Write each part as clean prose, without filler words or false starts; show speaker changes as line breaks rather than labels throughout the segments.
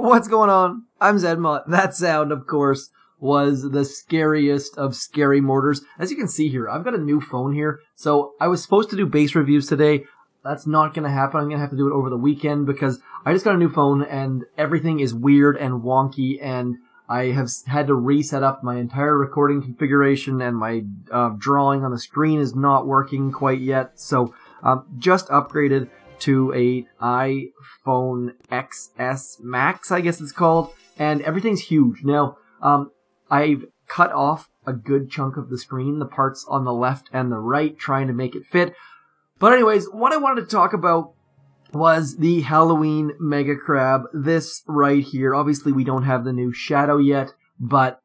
What's going on? I'm zmoT. That sound, of course, was the scariest of scary mortars. As you can see here, I've got a new phone here, so I was supposed to do base reviews today. That's not going to happen. I'm going to have to do it over the weekend because I just got a new phone and everything is weird and wonky, and I have had to reset up my entire recording configuration, and my drawing on the screen is not working quite yet. So just upgraded to a iPhone XS Max, I guess it's called, and everything's huge. Now, I've cut off a good chunk of the screen, the parts on the left and the right, trying to make it fit. But anyways, what I wanted to talk about was the Halloween Mega Crab, this right here. Obviously, we don't have the new shadow yet, but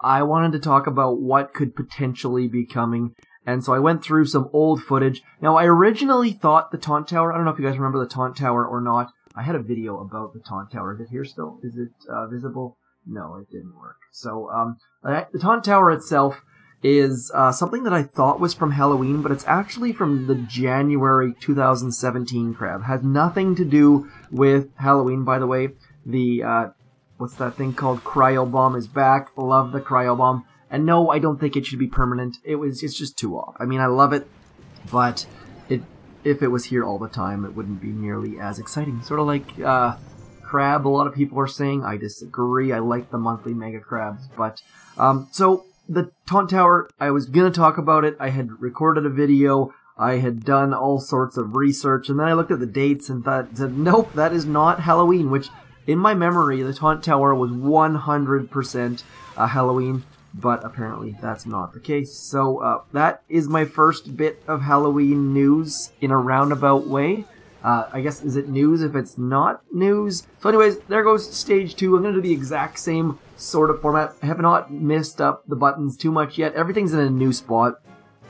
I wanted to talk about what could potentially be coming. And so I went through some old footage. Now, I originally thought the taunt tower, I don't know if you guys remember the taunt tower or not. I had a video about the taunt tower. Is it here still? Is it visible? No, it didn't work. So, the taunt tower itself is something that I thought was from Halloween, but it's actually from the January 2017 crab. Has nothing to do with Halloween, by the way. The, what's that thing called? Cryo Bomb is back. Love the Cryo Bomb. And no, I don't think it should be permanent. It's just too off. I mean, I love it, but if it was here all the time, it wouldn't be nearly as exciting. Sort of like crab, a lot of people are saying. I disagree. I like the monthly mega crabs. But, so the taunt tower, I was going to talk about it. I had recorded a video. I had done all sorts of research, and then I looked at the dates and said, nope, that is not Halloween, which in my memory, the taunt tower was 100% Halloween. But apparently that's not the case. So that is my first bit of Halloween news in a roundabout way. I guess, is it news if it's not news? So anyways, there goes stage 2. I'm going to do the exact same sort of format. I have not messed up the buttons too much yet. Everything's in a new spot.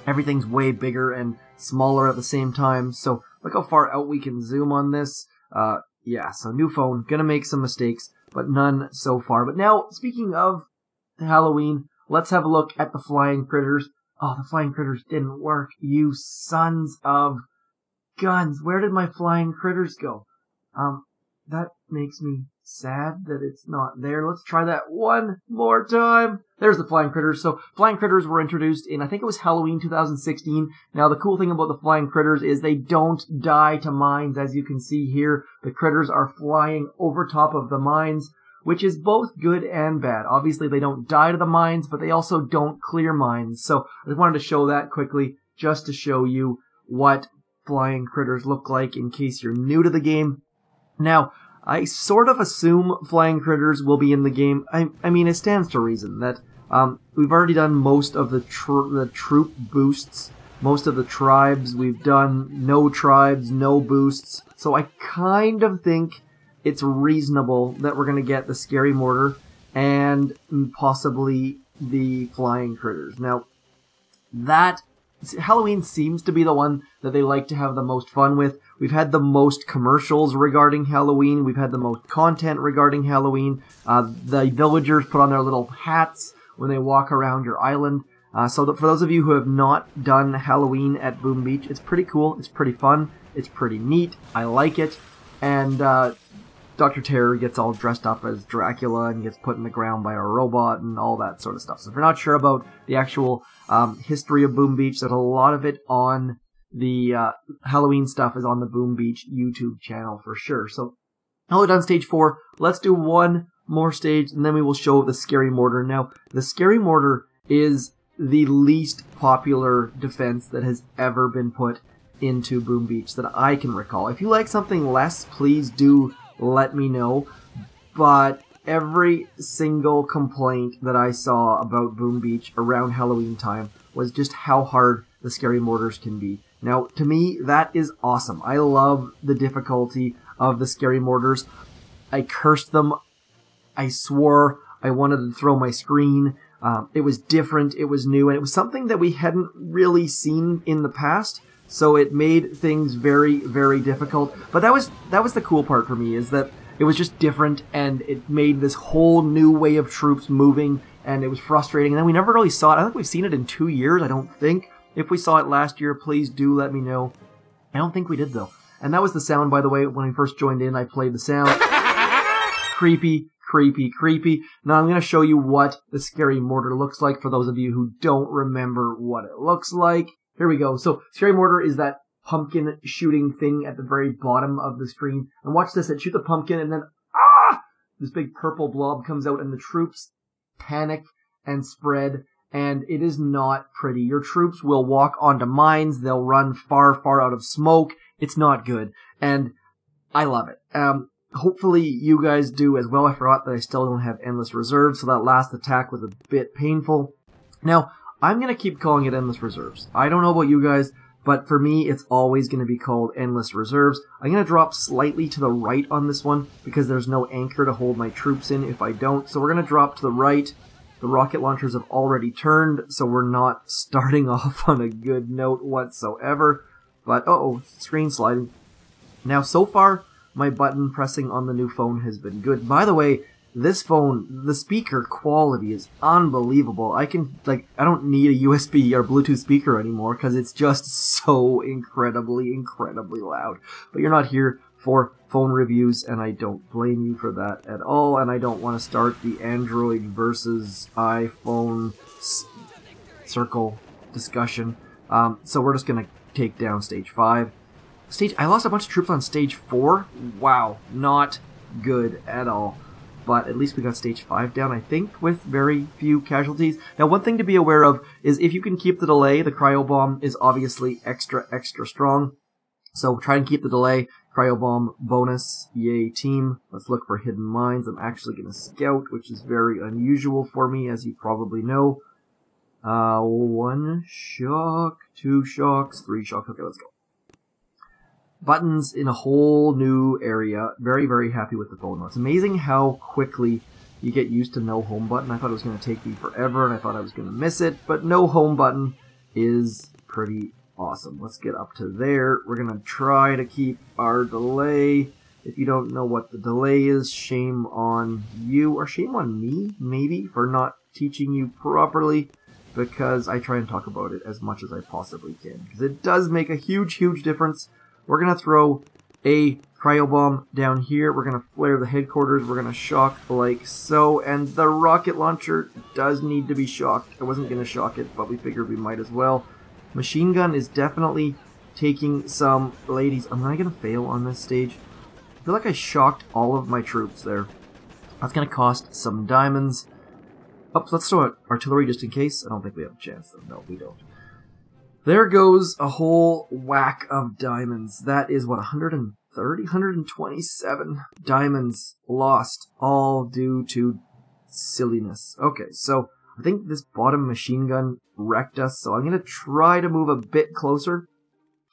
Everything's way bigger and smaller at the same time. So look how far out we can zoom on this. Yeah, so new phone. Gonna make some mistakes, but none so far. But now, speaking of Halloween, let's have a look at the flying critters. Oh, the flying critters didn't work. You sons of guns. Where did my flying critters go? That makes me sad that it's not there. Let's try that one more time. There's the flying critters. So flying critters were introduced in, I think it was Halloween 2016. Now, the cool thing about the flying critters is they don't die to mines. As you can see here, the critters are flying over top of the mines, which is both good and bad. Obviously, they don't die to the mines, but they also don't clear mines. So I just wanted to show that quickly, just to show you what flying critters look like in case you're new to the game. Now, I sort of assume flying critters will be in the game. I mean, it stands to reason that we've already done most of the troop boosts, most of the tribes. We've done no tribes, no boosts. So I kind of think it's reasonable that we're going to get the scary mortar and possibly the flying critters. Now, Halloween seems to be the one that they like to have the most fun with. We've had the most commercials regarding Halloween. We've had the most content regarding Halloween. The villagers put on their little hats when they walk around your island. So for those of you who have not done Halloween at Boom Beach, it's pretty cool. It's pretty fun. It's pretty neat. I like it. And Dr. Terror gets all dressed up as Dracula and gets put in the ground by a robot and all that sort of stuff. So if you're not sure about the actual history of Boom Beach, there's a lot of it on the Halloween stuff is on the Boom Beach YouTube channel for sure. So now we're done stage 4. Let's do one more stage and then we will show the scary mortar. Now, the scary mortar is the least popular defense that has ever been put into Boom Beach that I can recall. If you like something less, please do let me know, but every single complaint that I saw about Boom Beach around Halloween time was just how hard the scary mortars can be. Now, to me, that is awesome. I love the difficulty of the scary mortars. I cursed them. I swore I wanted to throw my screen. It was different, it was new, and it was something that we hadn't really seen in the past. So it made things very, very difficult. But that was the cool part for me, is that it was just different, and it made this whole new way of troops moving, and it was frustrating. And then we never really saw it. I don't think we've seen it in 2 years, I don't think. If we saw it last year, please do let me know. I don't think we did, though. And that was the sound, by the way, when I first joined in, I played the sound. creepy, creepy, creepy. Now I'm going to show you what the scary mortar looks like for those of you who don't remember what it looks like. Here we go. So scary mortar is that pumpkin shooting thing at the very bottom of the screen. And watch this. It shoots a pumpkin and then, this big purple blob comes out and the troops panic and spread. And it is not pretty. Your troops will walk onto mines. They'll run far, far out of smoke. It's not good. And I love it. Hopefully you guys do as well. I forgot that I still don't have endless reserves, so that last attack was a bit painful. Now, I'm going to keep calling it endless reserves. I don't know about you guys, but for me, it's always going to be called endless reserves. I'm going to drop slightly to the right on this one because there's no anchor to hold my troops in if I don't. So we're going to drop to the right. The rocket launchers have already turned, so we're not starting off on a good note whatsoever. But, screen sliding. Now, so far, my button pressing on the new phone has been good. By the way, this phone, the speaker quality is unbelievable. I don't need a USB or Bluetooth speaker anymore because it's just so incredibly, incredibly loud. But you're not here for phone reviews, and I don't blame you for that at all, and I don't want to start the Android versus iPhone circle discussion. So we're just going to take down stage 5. I lost a bunch of troops on stage 4. Wow, not good at all. But at least we got stage 5 down, I think, with very few casualties. Now, one thing to be aware of is if you can keep the delay, the cryo bomb is obviously extra, extra strong. So try and keep the delay. Cryo bomb bonus. Yay, team. Let's look for hidden mines. I'm actually going to scout, which is very unusual for me, as you probably know. 1 shock, 2 shocks, 3 shocks. Okay, let's go. Buttons in a whole new area. Very, very happy with the phone. It's amazing how quickly you get used to no home button. I thought it was going to take me forever, and I thought I was going to miss it, but no home button is pretty awesome. Let's get up to there. We're going to try to keep our delay. If you don't know what the delay is, shame on you, or shame on me, maybe, for not teaching you properly, because I try and talk about it as much as I possibly can, because it does make a huge, huge difference. We're going to throw a cryo bomb down here. We're going to flare the headquarters. We're going to shock like so, and the rocket launcher does need to be shocked. I wasn't going to shock it, but we figured we might as well. Machine gun is definitely taking some ladies. Am I going to fail on this stage? I feel like I shocked all of my troops there. That's going to cost some diamonds. Oh, let's throw an artillery just in case. I don't think we have a chance, though. No, we don't. There goes a whole whack of diamonds. That is, what, 130? 127 diamonds lost, all due to silliness. Okay, so I think this bottom machine gun wrecked us, so I'm going to try to move a bit closer.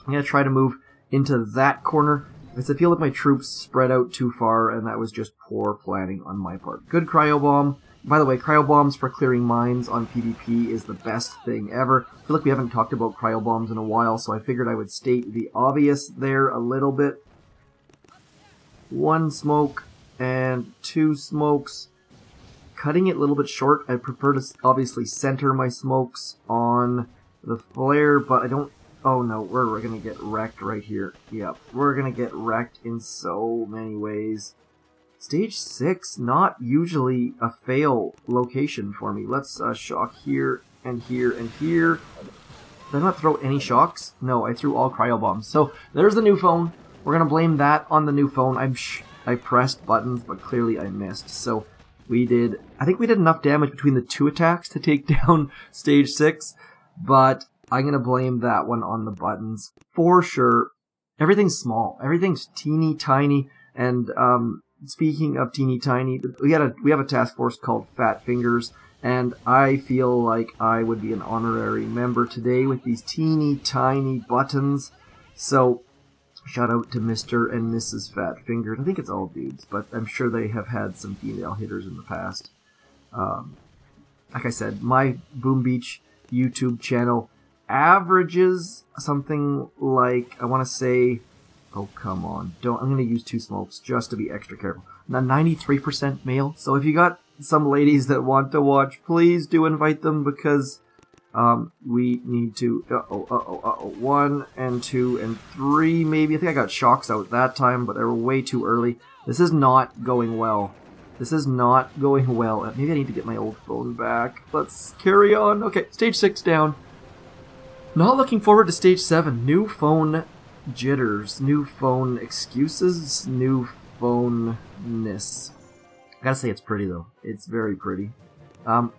I'm going to try to move into that corner, because I feel like my troops spread out too far, and that was just poor planning on my part. Good cryo bomb. By the way, cryo bombs for clearing mines on PvP is the best thing ever. I feel like we haven't talked about cryo bombs in a while, so I figured I would state the obvious there a little bit. 1 smoke and 2 smokes. Cutting it a little bit short. I prefer to obviously center my smokes on the flare, but I don't... Oh no, we're going to get wrecked right here. Yep, we're going to get wrecked in so many ways. Stage 6, not usually a fail location for me. Let's shock here and here and here. Did I not throw any shocks? No, I threw all cryo bombs. So there's the new phone. We're going to blame that on the new phone. I pressed buttons, but clearly I missed. So we did... I think we did enough damage between the 2 attacks to take down stage 6. But I'm going to blame that one on the buttons for sure. Everything's small. Everything's teeny tiny. And speaking of teeny tiny, we have a task force called Fat Fingers, and I feel like I would be an honorary member today with these teeny tiny buttons. So shout out to Mr. and Mrs. Fat Fingers. I think it's all dudes, but I'm sure they have had some female hitters in the past. Like I said, my Boom Beach YouTube channel averages something like, I want to say, oh, come on. I'm going to use 2 smokes just to be extra careful. Now, 93% male. So if you got some ladies that want to watch, please do invite them, because we need to... 1 and 2 and 3 maybe. I think I got shocks out that time, but they were way too early. This is not going well This is not going well. Maybe I need to get my old phone back. Let's carry on. Okay, stage 6 down. Not looking forward to stage 7. New phone jitters, new phone excuses, new phone-ness. I gotta say it's pretty though. It's very pretty.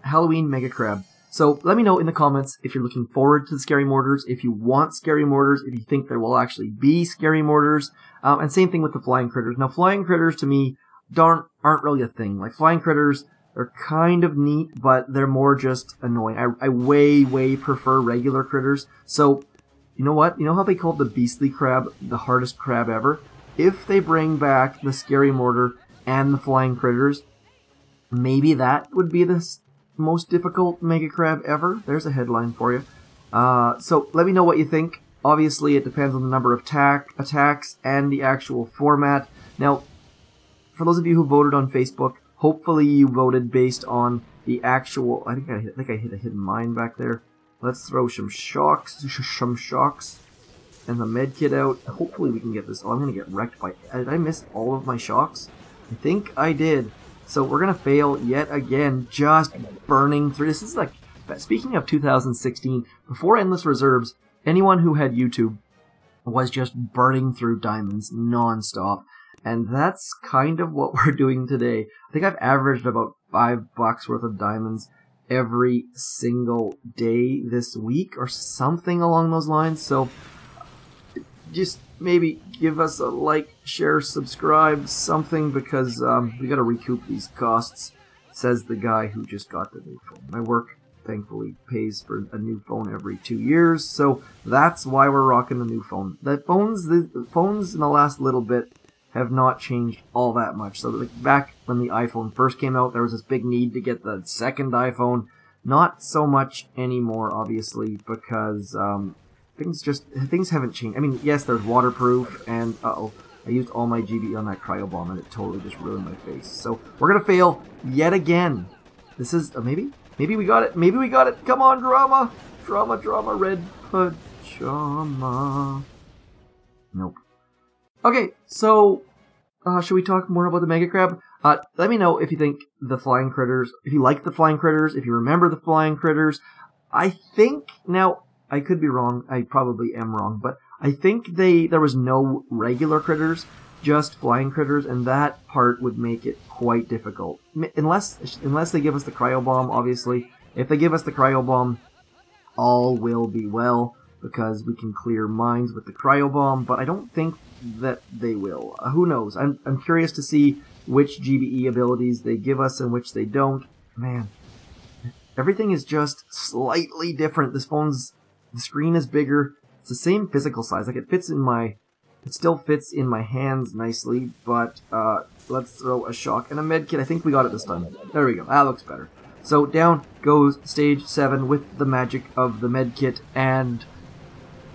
Halloween Mega Crab. So let me know in the comments if you're looking forward to the scary mortars, if you want scary mortars, if you think there will actually be scary mortars, and same thing with the flying critters. Now flying critters to me aren't really a thing. Like flying critters, they're kind of neat, but they're more just annoying. I way prefer regular critters. So you know what? You know how they called the beastly crab the hardest crab ever? If they bring back the scary mortar and the flying critters, maybe that would be the most difficult mega crab ever. There's a headline for you. So let me know what you think. Obviously, it depends on the number of attacks and the actual format. Now, for those of you who voted on Facebook, hopefully you voted based on the actual... I think I hit a hidden mine back there. Let's throw some shocks and the med kit out. Hopefully we can get this. Oh, I'm going to get wrecked by... Did I miss all of my shocks? I think I did. So we're going to fail yet again, just burning through. This is like, speaking of 2016, before Endless Reserves, anyone who had YouTube was just burning through diamonds non-stop. And that's kind of what we're doing today. I think I've averaged about $5 worth of diamonds every single day this week or something along those lines. So just maybe give us a like, share, subscribe, something, because we got to recoup these costs, says the guy who just got the new phone. My work thankfully pays for a new phone every 2 years, so that's why we're rocking the new phone. The phones in the last little bit have not changed all that much. So like back when the iPhone first came out, there was this big need to get the second iPhone. Not so much anymore, obviously, because things haven't changed. I mean, yes, there's waterproof, and I used all my GB on that cryo bomb, and it totally just ruined my face. So we're gonna fail yet again. This is maybe we got it. Maybe we got it. Come on, drama, red pajama. Nope. Okay, so should we talk more about the Mega Crab? Let me know if you think the flying critters, if you like the flying critters, if you remember the flying critters. I think, now, I could be wrong, I probably am wrong, but I think there was no regular critters, just flying critters, and that part would make it quite difficult. Unless they give us the cryo bomb, obviously. If they give us the cryo bomb, all will be well, because we can clear mines with the cryo bomb, but I don't think that they will. Who knows? I'm curious to see which GBE abilities they give us and which they don't. Man, everything is just slightly different. The screen is bigger. It's the same physical size. Like it still fits in my hands nicely, but let's throw a shock and a med kit. I think we got it this time. There we go. That looks better. So down goes stage 7 with the magic of the med kit and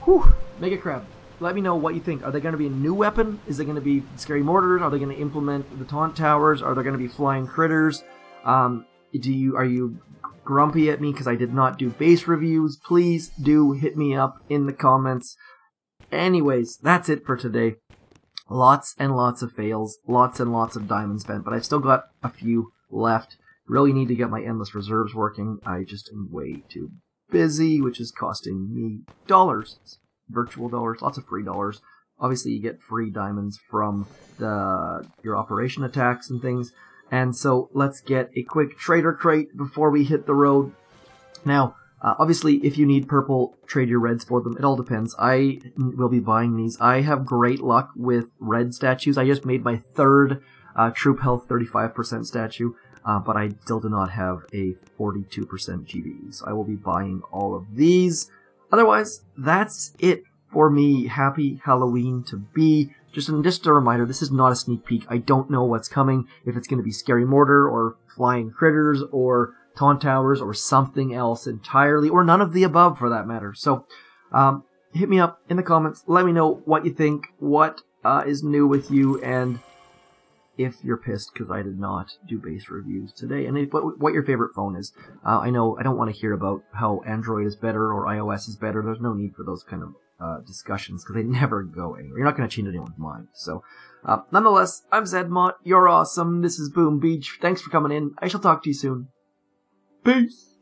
whew, Mega Crab. Let me know what you think. Are they going to be a new weapon? Is it going to be scary mortars? Are they going to implement the taunt towers? Are there going to be flying critters? Are you grumpy at me because I did not do base reviews? Please do hit me up in the comments. Anyways, that's it for today. Lots and lots of fails, lots and lots of diamonds spent, but I've still got a few left. Really need to get my endless reserves working. I just am way too busy, which is costing me dollars. Virtual dollars, lots of free dollars. Obviously, you get free diamonds from your operation attacks and things. And so, let's get a quick trader crate before we hit the road. Now, obviously, if you need purple, trade your reds for them. It all depends. I will be buying these. I have great luck with red statues. I just made my third troop health 35% statue, but I still do not have a 42% GBE. So I will be buying all of these. Otherwise, that's it for me. Happy Halloween to be. Just a reminder, this is not a sneak peek. I don't know what's coming, if it's going to be scary mortar, or flying critters, or taunt towers, or something else entirely, or none of the above for that matter. So, hit me up in the comments. Let me know what you think, what is new with you, and if you're pissed because I did not do base reviews today, and what your favorite phone is. I know I don't want to hear about how Android is better or iOS is better. There's no need for those kind of discussions because they never go anywhere. You're not going to change anyone's mind. So, nonetheless, I'm zmoT. You're awesome. This is Boom Beach. Thanks for coming in. I shall talk to you soon. Peace.